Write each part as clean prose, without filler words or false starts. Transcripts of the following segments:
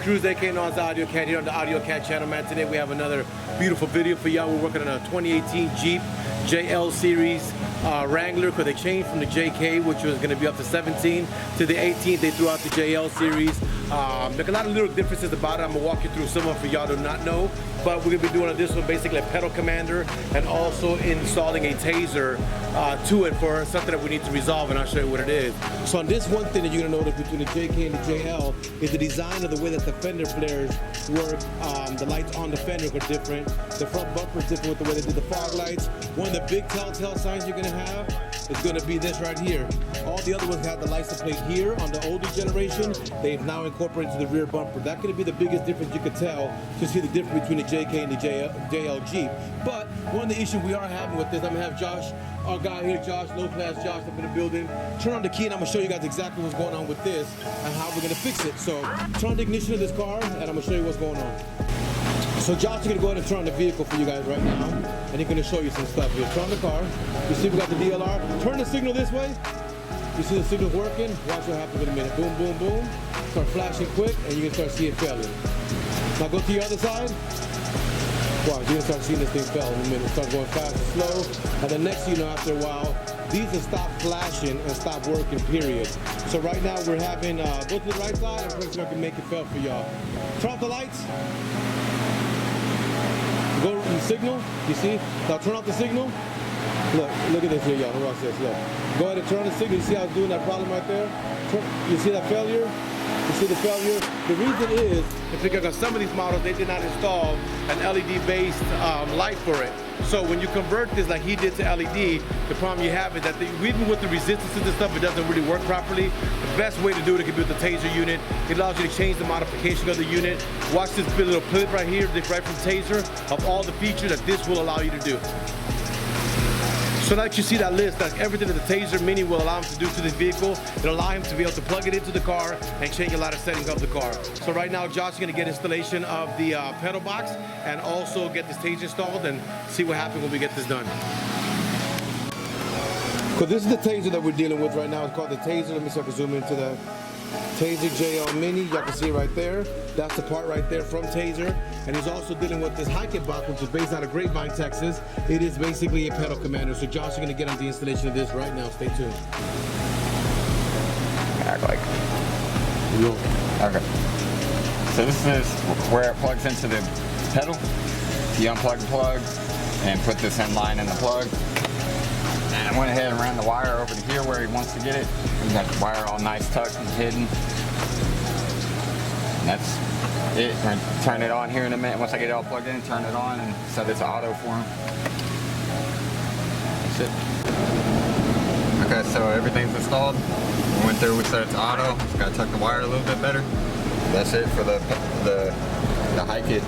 Cruz, aka known as the AUDIOZONE, here on the AUDIOZONE channel, man. Today we have another beautiful video for y'all. We're working on a 2018 Jeep JL Series Wrangler, because they changed from the JK, which was going to be up to 17, to the 18. They threw out the JL Series. There's a lot of little differences about it. I'm going to walk you through some of them for y'all to not know. But we're going to be doing on this one basically a pedal commander and also installing a taser to it for something that we need to resolve, and I'll show you what it is. So on this one thing that you're going to notice between the JK and the JL is the design of the way that the fender flares work. The lights on the fender are different. The front bumper is different with the way they do the fog lights. One of the big telltale signs you're going to have is going to be this right here. All the other ones have the license plate here on the older generation. They've now incorporated to the rear bumper. That could be the biggest difference you could tell to see the difference between the JK and the JL Jeep. But one of the issues we are having with this, I'm going to have Josh, our guy here, Josh, low class Josh, up in the building. Turn on the key and I'm going to show you guys exactly what's going on with this and how we're going to fix it. So turn on the ignition of this car and I'm going to show you what's going on. So Josh is going to go ahead and turn on the vehicle for you guys right now, and he's going to show you some stuff here. Turn on the car. You see we got the DLR. Turn the signal this way. You see the signal working. Watch what happens in a minute. Boom, boom, boom. Start flashing quick, and you can start seeing failure. Now go to the other side. Wow, you're going to start seeing this thing fail in a minute. Start going fast and slow. And the next thing you know, after a while, these will stop flashing and stop working, period. So right now we're having, go to the right side, and first I can make it fail for y'all. Turn off the lights. Go to the signal, you see? Now turn off the signal. Look at this here, y'all. Watch this, look. Go ahead and turn on the signal. You see how it's doing that problem right there? You see that failure? You see the failure? The reason is because on some of these models, they did not install an LED-based light for it. So when you convert this like he did to LED, the problem you have is that even with the resistances and stuff, it doesn't really work properly. The best way to do it can be with the taser unit. It allows you to change the modification of the unit. Watch this little clip right here, right from taser, of all the features that this will allow you to do. So now that you see that list, that's everything that the Taser Mini will allow him to do to this vehicle. It'll allow him to be able to plug it into the car and change a lot of settings of the car. So right now, Josh is going to get installation of the pedal box and also get this Taser installed and see what happens when we get this done. So this is the Taser that we're dealing with right now. It's called the Taser. Let me see if I can zoom into the Taser JL Mini. Y'all can see it right there. That's the part right there from Taser. And he's also dealing with this HELLCAT box, which is based out of Grapevine, Texas. It is basically a pedal commander. So Josh is going to get on the installation of this right now. Stay tuned. Act like. Okay. So this is where it plugs into the pedal. You unplug the plug and put this in line in the plug. And I went ahead and ran the wire over to here where he wants to get it. We got the wire all nice tucked and hidden. And that's it. We're gonna turn it on here in a minute. Once I get it all plugged in, turn it on and set it to auto for him. That's it. Okay, so everything's installed. We went through, we set it to auto. Just gotta tuck the wire a little bit better. That's it for the HELLCAT.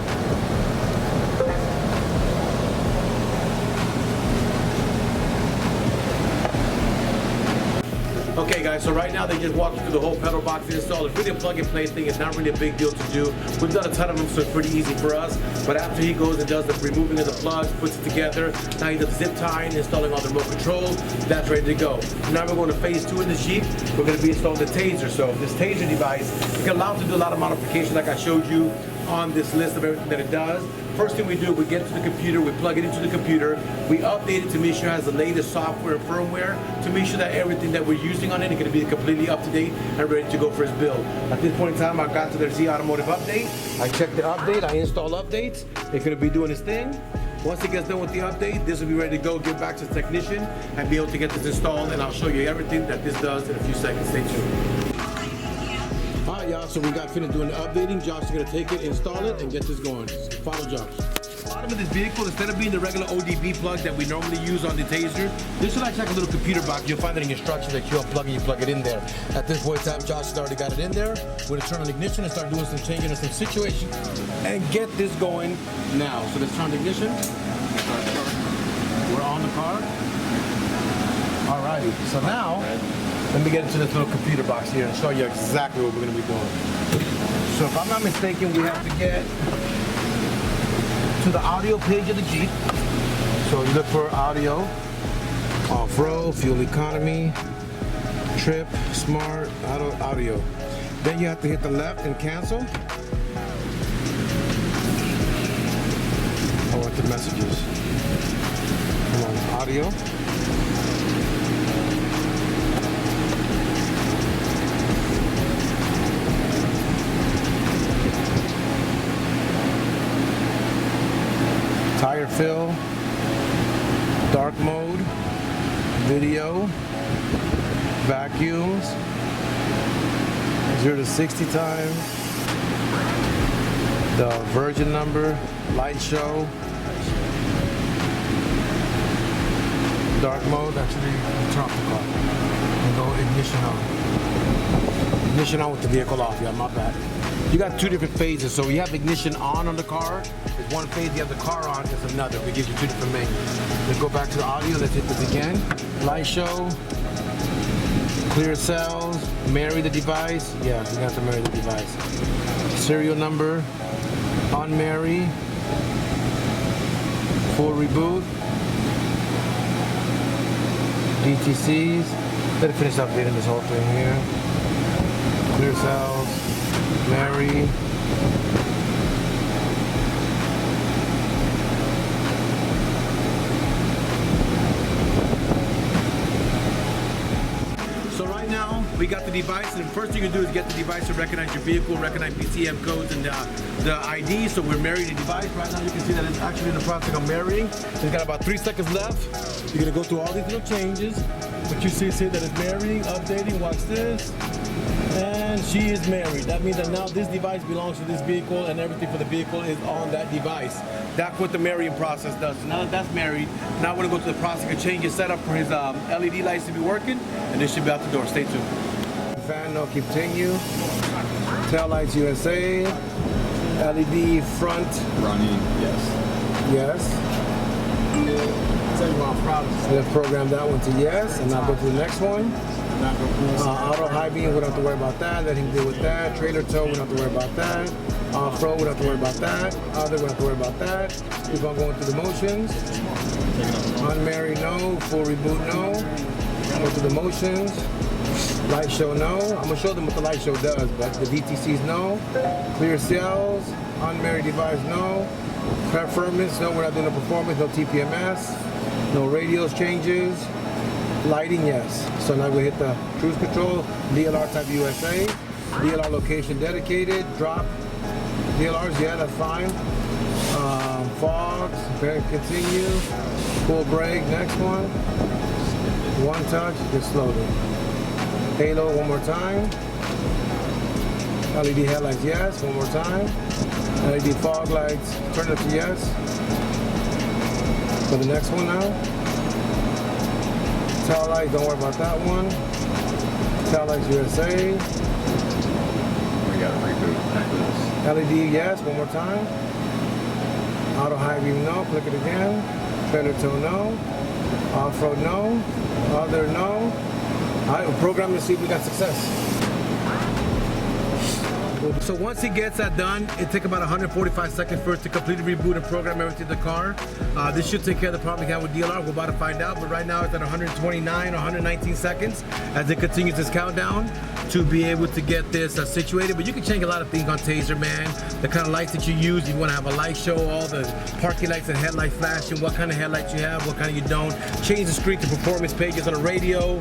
Okay guys, so right now they just walked through the whole pedal box install. It's really a plug and play thing. It's not really a big deal to do. We've done a ton of them, so it's pretty easy for us. But after he goes and does the removing of the plugs, puts it together, now he does zip tying, installing all the remote controls, that's ready to go. Now we're going to phase 2 in the Jeep. We're going to be installing the Taser. So this Taser device, it can allow us to do a lot of modifications like I showed you on this list of everything that it does. First thing we do, we get to the computer, we plug it into the computer, we update it to make sure it has the latest software and firmware to make sure that everything that we're using on it is going to be completely up to date and ready to go for his build. At this point in time, I got to their Z Automotive update. I checked the update, I install updates. It's going to be doing its thing. Once it gets done with the update, this will be ready to go, give back to the technician and be able to get this installed, and I'll show you everything that this does in a few seconds. Stay tuned. Alright y'all, so we got finished doing the updating. Josh is going to take it, install it, and get this going. Follow Josh. The bottom of this vehicle, instead of being the regular ODB plug that we normally use on the Taser, this is like a little computer box. You'll find it in instructions that you unplug and you plug it in there. At this point in time, Josh has already got it in there. We're going to turn on the ignition and start doing some changing of some situation and get this going now. So let's turn on the ignition. We're on the car. Alrighty, so now, let me get into this little computer box here and show you exactly what we're going to be doing. So if I'm not mistaken, we have to get to the audio page of the Jeep. So you look for audio, off-road, fuel economy, trip, smart, audio. Then you have to hit the left and cancel. messages. Come on, audio. Tire fill, dark mode, video, vacuums, 0 to 60 time, the version number, light show, dark mode, actually turn off the car and go ignition on. Ignition on with the vehicle off, yeah, my bad. You got two different phases, so you have ignition on the car. There's one phase, you have the car on, there's another. We give you two different menus. Let's go back to the audio, let's hit this again. Light show, clear cells, marry the device. Yeah, you have to marry the device. Serial number, unmarry, full reboot, DTCs. Let it finish updating this whole thing here. Clear cells, marry. We got the device, and the first thing you do is get the device to recognize your vehicle, recognize PCM codes and the ID. So we're marrying the device. Right now you can see that it's actually in the process of marrying. It's got about 3 seconds left. You're gonna go through all these little changes. But you see that it's marrying, updating, watch this. And she is married. That means that now this device belongs to this vehicle and everything for the vehicle is on that device. That's what the marrying process does. Now that that's married, now we're gonna go to the process of change his setup for his LED lights to be working, and this should be out the door. Stay tuned. Fan no continue. Tail lights USA. LED front. Running, yes. Yes. Let's program that one to yes, and now go to the next one. Auto high beam, we don't have to worry about that. Let him deal with that. Trailer tow, we don't have to worry about that. Off-road, we don't have to worry about that. Other, we don't have to worry about that. Keep on going through the motions. Unmarried, no. Full reboot, no. Go to the motions. Light show, no. I'm gonna show them what the light show does, but the DTCs, no. Clear cells. Unmarried device, no. Performance, no. We're not doing the performance, no TPMS. No radios changes. Lighting, yes. So now we hit the cruise control, DLR type USA, DLR location dedicated, drop DLRs, yeah, that's fine. Fogs, continue, full brake, next one. One touch, just slowly. Halo, one more time. LED headlights, yes, one more time. LED fog lights, turn it to yes. For the next one now. Tail lights, don't worry about that one. Tail lights USA. We got to reboot. LED, yes, one more time. Auto high beam, no. Click it again. Trailer tow, no. Off-road, no. Other, no. All right, we'll program to see if we got success. So once he gets that done, it takes about 145 seconds for it to completely reboot and program everything in the car. This should take care of the problem we have with DLR. We're about to find out, but right now it's at 129 or 119 seconds as it continues this countdown to be able to get this situated. But you can change a lot of things on Taser, man. The kind of lights that you use, you want to have a light show, all the parking lights and headlight flashing, what kind of headlights you have, what kind of you don't. Change the screen to performance pages on the radio,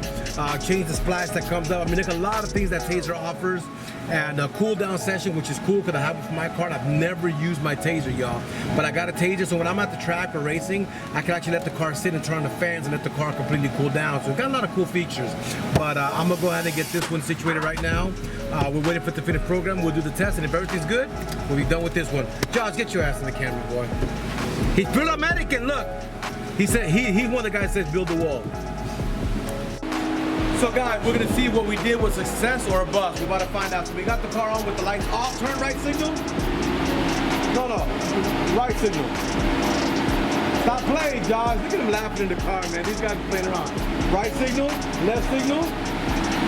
change the splash that comes up. I mean, there's a lot of things that Taser offers. And a cool down session, which is cool because I have it for my car. I've never used my Taser, y'all, but I got a Taser, so when I'm at the track or racing, I can actually let the car sit and turn on the fans and let the car completely cool down. So it's got a lot of cool features. But I'm gonna go ahead and get this one situated right now. We're waiting for it to finish program. We'll do the test, and if everything's good, we'll be done with this one. Josh, get your ass in the camera, boy. He's built American. Look, he said he's one of the guys that says build the wall. So guys, we're gonna see what we did was success or a bust. We're about to find out. So we got the car on with the lights off. Turn right signal. No, right signal. Stop playing, Josh. Look at him laughing in the car, man. These guys are playing around. Right signal, left signal.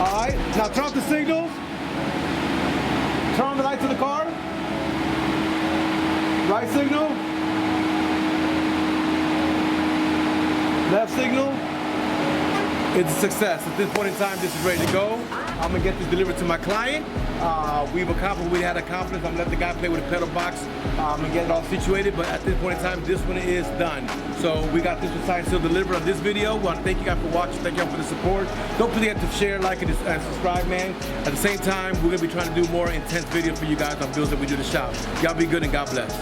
All right, now turn off the signals. Turn on the lights of the car. Right signal. Left signal. It's a success. At this point in time, this is ready to go. I'm gonna get this delivered to my client. We had a confidence. I'm gonna let the guy play with the pedal box and get it all situated. But at this point in time, this one is done. So we got this one signed, still delivered on this video. We want to thank you guys for watching. Thank you guys for the support. Don't forget to share, like, and subscribe, man. At the same time, we're gonna be trying to do more intense videos for you guys on builds that we do the shop. Y'all be good and God bless.